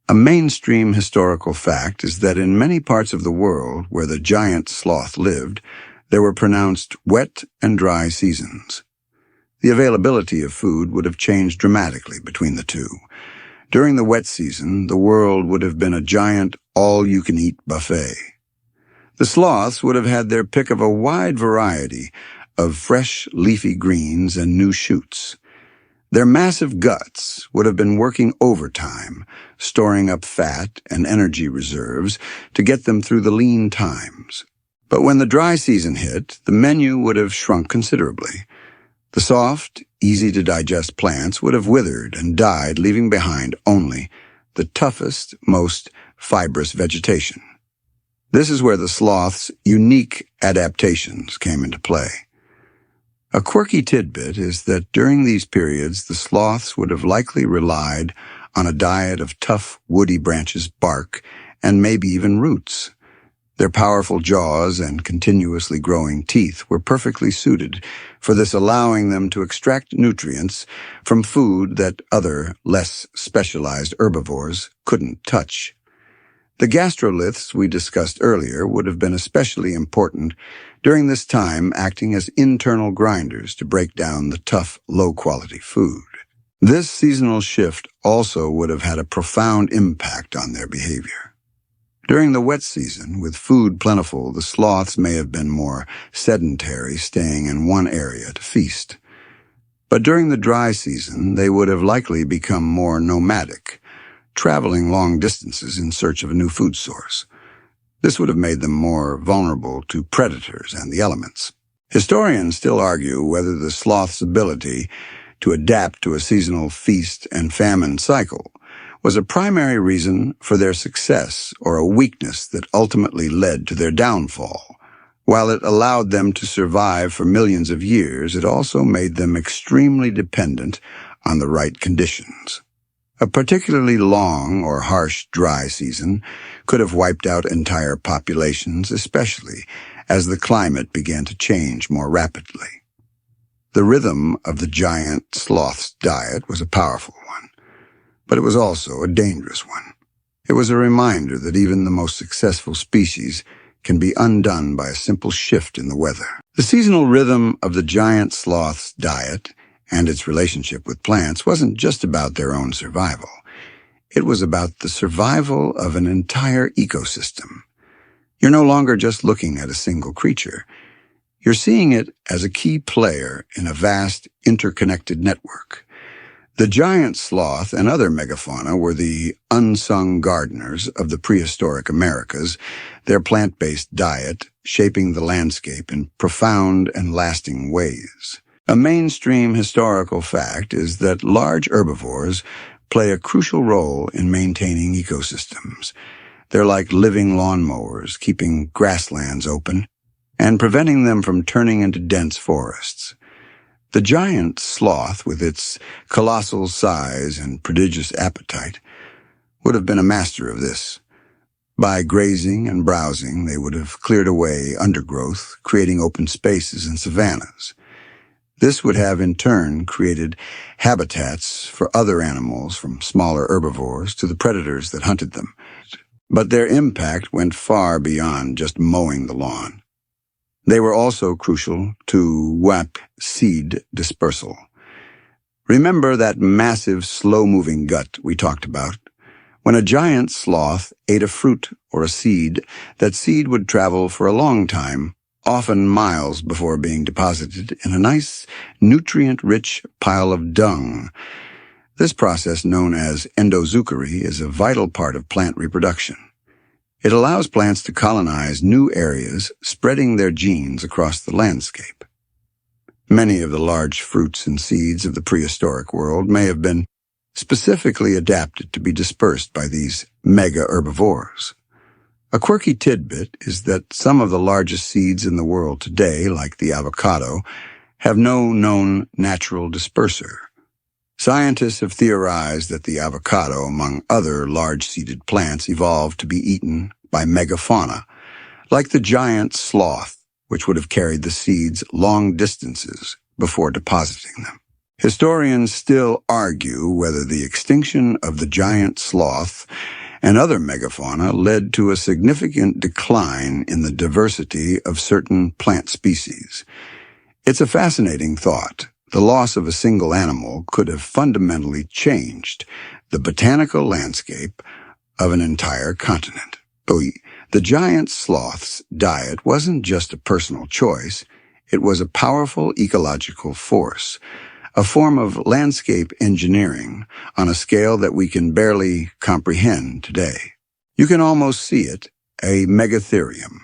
S1: A mainstream historical fact is that in many parts of the world where the giant sloth lived, there were pronounced wet and dry seasons. The availability of food would have changed dramatically between the two. During the wet season, the world would have been a giant all-you-can-eat buffet. The sloths would have had their pick of a wide variety of fresh, leafy greens and new shoots. Their massive guts would have been working overtime, storing up fat and energy reserves to get them through the lean times. But when the dry season hit, the menu would have shrunk considerably. The soft, easy-to-digest plants would have withered and died, leaving behind only the toughest, most fibrous vegetation. This is where the sloth's unique adaptations came into play. A quirky tidbit is that during these periods, the sloths would have likely relied on a diet of tough, woody branches, bark, and maybe even roots. Their powerful jaws and continuously growing teeth were perfectly suited for this, allowing them to extract nutrients from food that other, less specialized herbivores couldn't touch. The gastroliths we discussed earlier would have been especially important during this time, acting as internal grinders to break down the tough, low-quality food. This seasonal shift also would have had a profound impact on their behavior. During the wet season, with food plentiful, the sloths may have been more sedentary, staying in one area to feast. But during the dry season, they would have likely become more nomadic, traveling long distances in search of a new food source. This would have made them more vulnerable to predators and the elements. Historians still argue whether the sloth's ability to adapt to a seasonal feast and famine cycle was a primary reason for their success or a weakness that ultimately led to their downfall. While it allowed them to survive for millions of years, it also made them extremely dependent on the right conditions. A particularly long or harsh dry season could have wiped out entire populations, especially as the climate began to change more rapidly. The rhythm of the giant sloth's diet was a powerful one, but it was also a dangerous one. It was a reminder that even the most successful species can be undone by a simple shift in the weather. The seasonal rhythm of the giant sloth's diet and its relationship with plants wasn't just about their own survival. It was about the survival of an entire ecosystem. You're no longer just looking at a single creature. You're seeing it as a key player in a vast, interconnected network. The giant sloth and other megafauna were the unsung gardeners of the prehistoric Americas, their plant-based diet shaping the landscape in profound and lasting ways. A mainstream historical fact is that large herbivores play a crucial role in maintaining ecosystems. They're like living lawnmowers, keeping grasslands open and preventing them from turning into dense forests. The giant sloth, with its colossal size and prodigious appetite, would have been a master of this. By grazing and browsing, they would have cleared away undergrowth, creating open spaces and savannas. This would have, in turn, created habitats for other animals, from smaller herbivores to the predators that hunted them. But their impact went far beyond just mowing the lawn. They were also crucial to seed dispersal. Remember that massive, slow-moving gut we talked about? When a giant sloth ate a fruit or a seed, that seed would travel for a long time, often miles before being deposited in a nice, nutrient-rich pile of dung. This process, known as endozookery, is a vital part of plant reproduction. It allows plants to colonize new areas, spreading their genes across the landscape. Many of the large fruits and seeds of the prehistoric world may have been specifically adapted to be dispersed by these mega-herbivores. A quirky tidbit is that some of the largest seeds in the world today, like the avocado, have no known natural disperser. Scientists have theorized that the avocado, among other large-seeded plants, evolved to be eaten by megafauna, like the giant sloth, which would have carried the seeds long distances before depositing them. Historians still argue whether the extinction of the giant sloth and other megafauna led to a significant decline in the diversity of certain plant species. It's a fascinating thought. The loss of a single animal could have fundamentally changed the botanical landscape of an entire continent. The giant sloth's diet wasn't just a personal choice, it was a powerful ecological force, a form of landscape engineering on a scale that we can barely comprehend today. You can almost see it. A Megatherium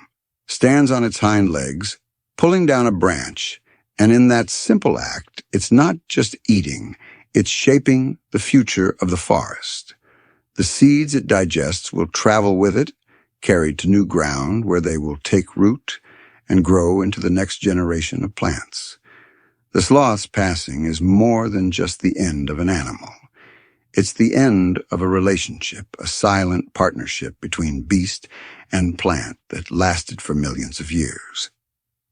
S1: stands on its hind legs, pulling down a branch, and in that simple act, it's not just eating, it's shaping the future of the forest. The seeds it digests will travel with it, carried to new ground where they will take root and grow into the next generation of plants. The sloth's passing is more than just the end of an animal. It's the end of a relationship, a silent partnership between beast and plant that lasted for millions of years.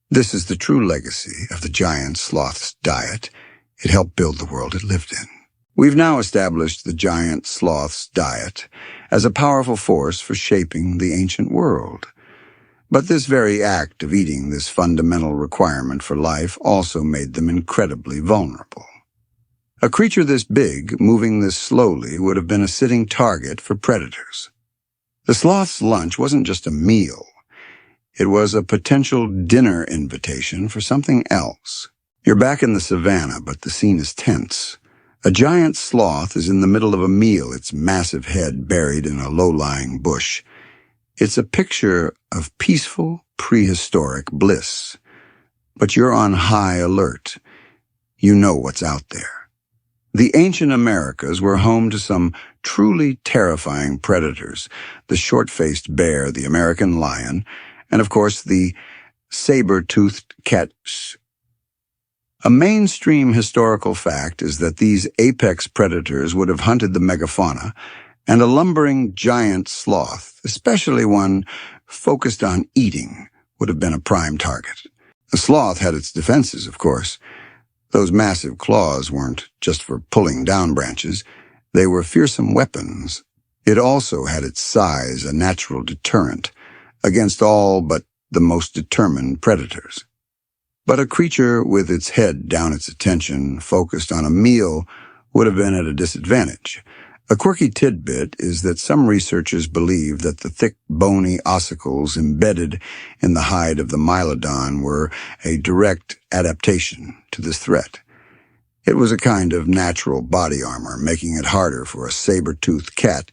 S1: This is the true legacy of the giant sloth's diet. It helped build the world it lived in. We've now established the giant sloth's diet as a powerful force for shaping the ancient world. But this very act of eating this fundamental requirement for life also made them incredibly vulnerable. A creature this big, moving this slowly, would have been a sitting target for predators. The sloth's lunch wasn't just a meal. It was a potential dinner invitation for something else. You're back in the savannah, but the scene is tense. A giant sloth is in the middle of a meal, its massive head buried in a low-lying bush. It's a picture of peaceful, prehistoric bliss. But you're on high alert. You know what's out there. The ancient Americas were home to some truly terrifying predators: the short-faced bear, the American lion, and of course the saber-toothed cat. A mainstream historical fact is that these apex predators would have hunted the megafauna, and a lumbering giant sloth, especially one focused on eating, would have been a prime target. The sloth had its defenses, of course. Those massive claws weren't just for pulling down branches. They were fearsome weapons. It also had its size, a natural deterrent against all but the most determined predators. But a creature with its head down, its attention focused on a meal, would have been at a disadvantage. A quirky tidbit is that some researchers believe that the thick, bony ossicles embedded in the hide of the Mylodon were a direct adaptation to this threat. It was a kind of natural body armor, making it harder for a saber-toothed cat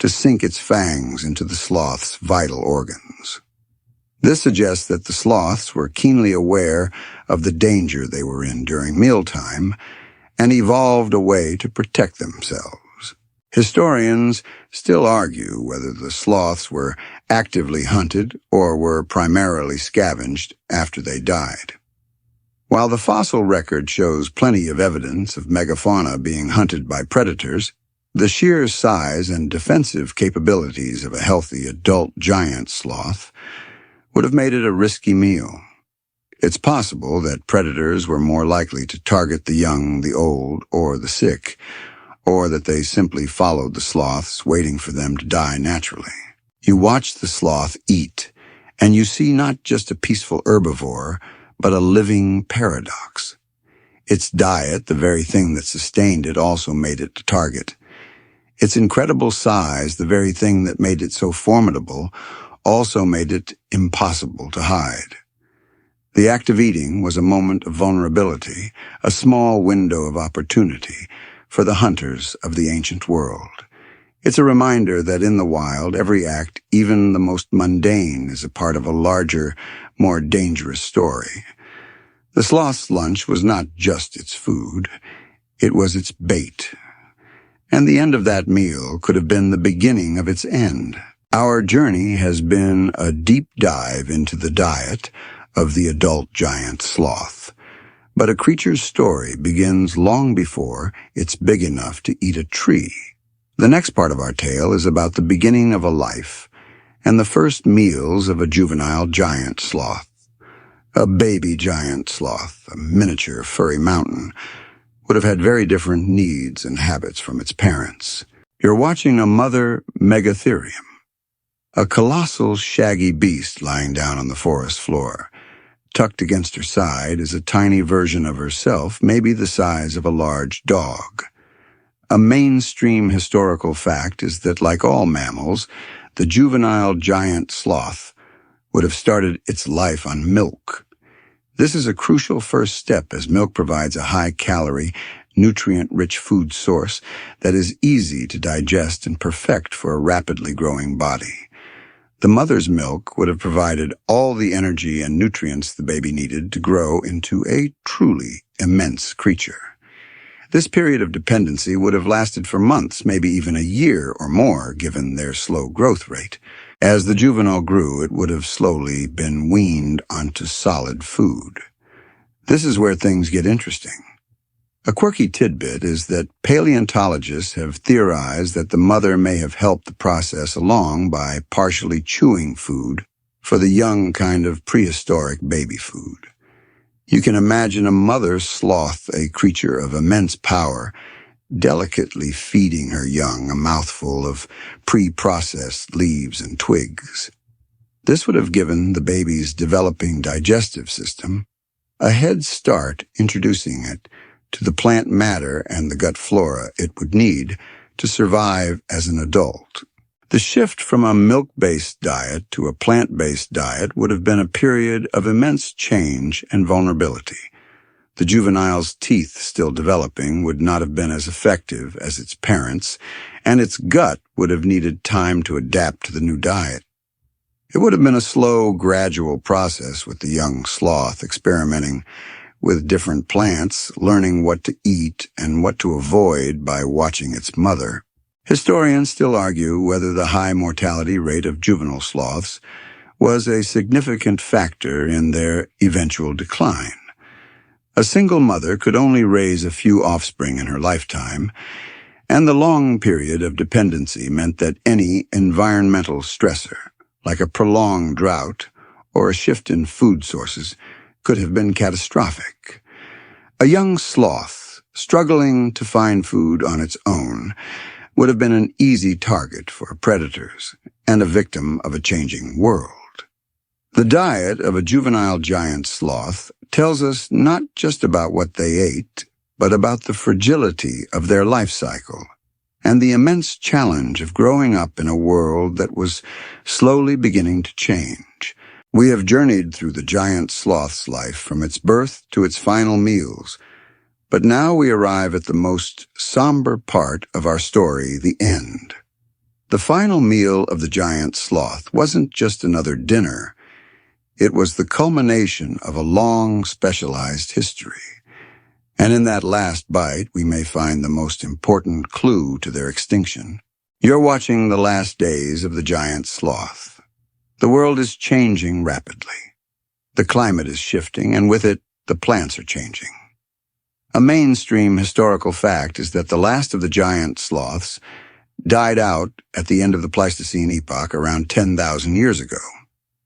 S1: to sink its fangs into the sloth's vital organs. This suggests that the sloths were keenly aware of the danger they were in during mealtime and evolved a way to protect themselves. Historians still argue whether the sloths were actively hunted or were primarily scavenged after they died. While the fossil record shows plenty of evidence of megafauna being hunted by predators, the sheer size and defensive capabilities of a healthy adult giant sloth would have made it a risky meal. It's possible that predators were more likely to target the young, the old, or the sick, or that they simply followed the sloths, waiting for them to die naturally. You watch the sloth eat, and you see not just a peaceful herbivore, but a living paradox. Its diet, the very thing that sustained it, also made it a target. Its incredible size, the very thing that made it so formidable, also made it impossible to hide. The act of eating was a moment of vulnerability, a small window of opportunity for the hunters of the ancient world. It's a reminder that in the wild, every act, even the most mundane, is a part of a larger, more dangerous story. The sloth's lunch was not just its food, it was its bait. And the end of that meal could have been the beginning of its end. Our journey has been a deep dive into the diet of the adult giant sloth. But a creature's story begins long before it's big enough to eat a tree. The next part of our tale is about the beginning of a life and the first meals of a juvenile giant sloth. A baby giant sloth, a miniature furry mountain, would have had very different needs and habits from its parents. You're watching a mother Megatherium, a colossal shaggy beast lying down on the forest floor. Tucked against her side is a tiny version of herself, maybe the size of a large dog. A mainstream historical fact is that, like all mammals, the juvenile giant sloth would have started its life on milk. This is a crucial first step, as milk provides a high-calorie, nutrient-rich food source that is easy to digest and perfect for a rapidly growing body. The mother's milk would have provided all the energy and nutrients the baby needed to grow into a truly immense creature. This period of dependency would have lasted for months, maybe even a year or more, given their slow growth rate. As the juvenile grew, it would have slowly been weaned onto solid food. This is where things get interesting. A quirky tidbit is that paleontologists have theorized that the mother may have helped the process along by partially chewing food for the young, kind of prehistoric baby food. You can imagine a mother sloth, a creature of immense power, delicately feeding her young a mouthful of pre-processed leaves and twigs. This would have given the baby's developing digestive system a head start, introducing it to the plant matter and the gut flora it would need to survive as an adult. The shift from a milk-based diet to a plant-based diet would have been a period of immense change and vulnerability. The juvenile's teeth, still developing, would not have been as effective as its parents, and its gut would have needed time to adapt to the new diet. It would have been a slow, gradual process, with the young sloth experimenting with different plants, learning what to eat and what to avoid by watching its mother. Historians still argue whether the high mortality rate of juvenile sloths was a significant factor in their eventual decline. A single mother could only raise a few offspring in her lifetime, and the long period of dependency meant that any environmental stressor, like a prolonged drought or a shift in food sources, could have been catastrophic. A young sloth, struggling to find food on its own, would have been an easy target for predators and a victim of a changing world. The diet of a juvenile giant sloth tells us not just about what they ate, but about the fragility of their life cycle and the immense challenge of growing up in a world that was slowly beginning to change. We have journeyed through the giant sloth's life from its birth to its final meals, but now we arrive at the most somber part of our story, the end. The final meal of the giant sloth wasn't just another dinner. It was the culmination of a long, specialized history. And in that last bite, we may find the most important clue to their extinction. You're watching the last days of the giant sloth. The world is changing rapidly. The climate is shifting, and with it, the plants are changing. A mainstream historical fact is that the last of the giant sloths died out at the end of the Pleistocene epoch around 10,000 years ago.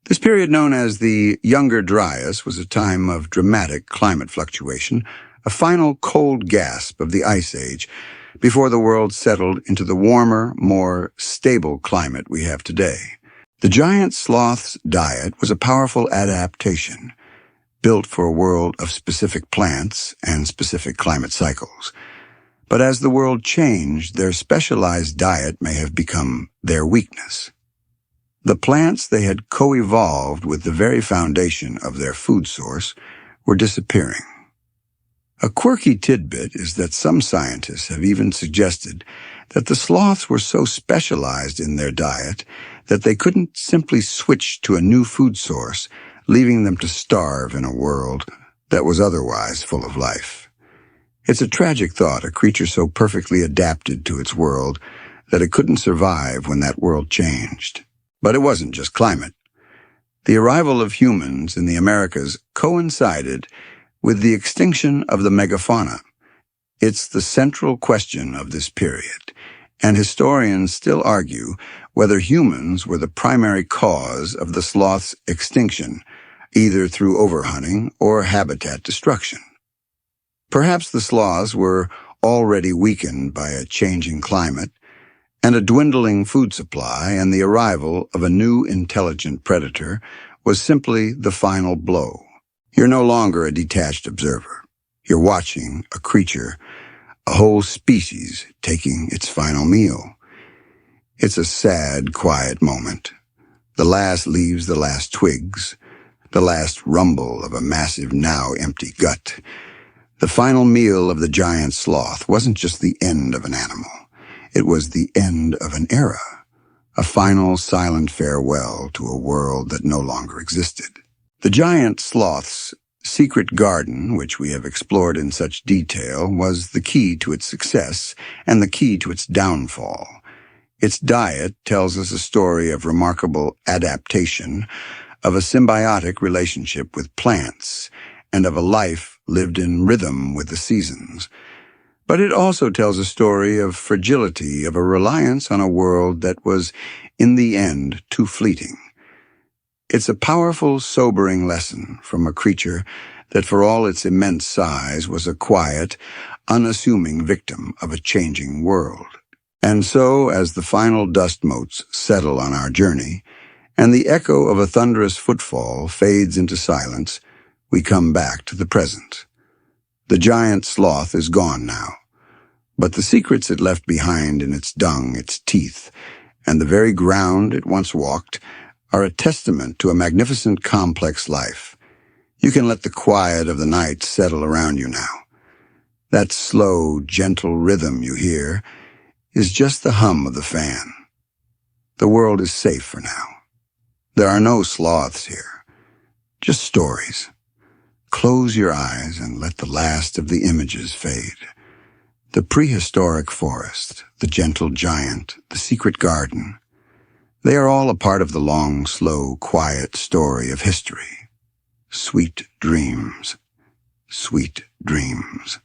S1: This period, known as the Younger Dryas, was a time of dramatic climate fluctuation, a final cold gasp of the Ice Age, before the world settled into the warmer, more stable climate we have today. The giant sloth's diet was a powerful adaptation, built for a world of specific plants and specific climate cycles. But as the world changed, their specialized diet may have become their weakness. The plants they had co-evolved with the very foundation of their food source were disappearing. A quirky tidbit is that some scientists have even suggested that the sloths were so specialized in their diet that they couldn't simply switch to a new food source, leaving them to starve in a world that was otherwise full of life. It's a tragic thought, a creature so perfectly adapted to its world that it couldn't survive when that world changed. But it wasn't just climate. The arrival of humans in the Americas coincided with the extinction of the megafauna. It's the central question of this period, and historians still argue whether humans were the primary cause of the sloth's extinction, either through overhunting or habitat destruction. Perhaps the sloths were already weakened by a changing climate, and a dwindling food supply and the arrival of a new intelligent predator was simply the final blow. You're no longer a detached observer. You're watching a creature, a whole species, taking its final meal. It's a sad, quiet moment. The last leaves, the last twigs, the last rumble of a massive, now empty gut. The final meal of the giant sloth wasn't just the end of an animal. It was the end of an era, a final silent farewell to a world that no longer existed. The giant sloth's secret garden, which we have explored in such detail, was the key to its success and the key to its downfall. Its diet tells us a story of remarkable adaptation, of a symbiotic relationship with plants, and of a life lived in rhythm with the seasons. But it also tells a story of fragility, of a reliance on a world that was, in the end, too fleeting. It's a powerful, sobering lesson from a creature that, for all its immense size, was a quiet, unassuming victim of a changing world. And so, as the final dust motes settle on our journey, and the echo of a thunderous footfall fades into silence, we come back to the present. The giant sloth is gone now, but the secrets it left behind in its dung, its teeth, and the very ground it once walked are a testament to a magnificent, complex life. You can let the quiet of the night settle around you now. That slow, gentle rhythm you hear is just the hum of the fan. The world is safe for now. There are no sloths here, just stories. Close your eyes and let the last of the images fade. The prehistoric forest, the gentle giant, the secret garden, they are all a part of the long, slow, quiet story of history. Sweet dreams, sweet dreams.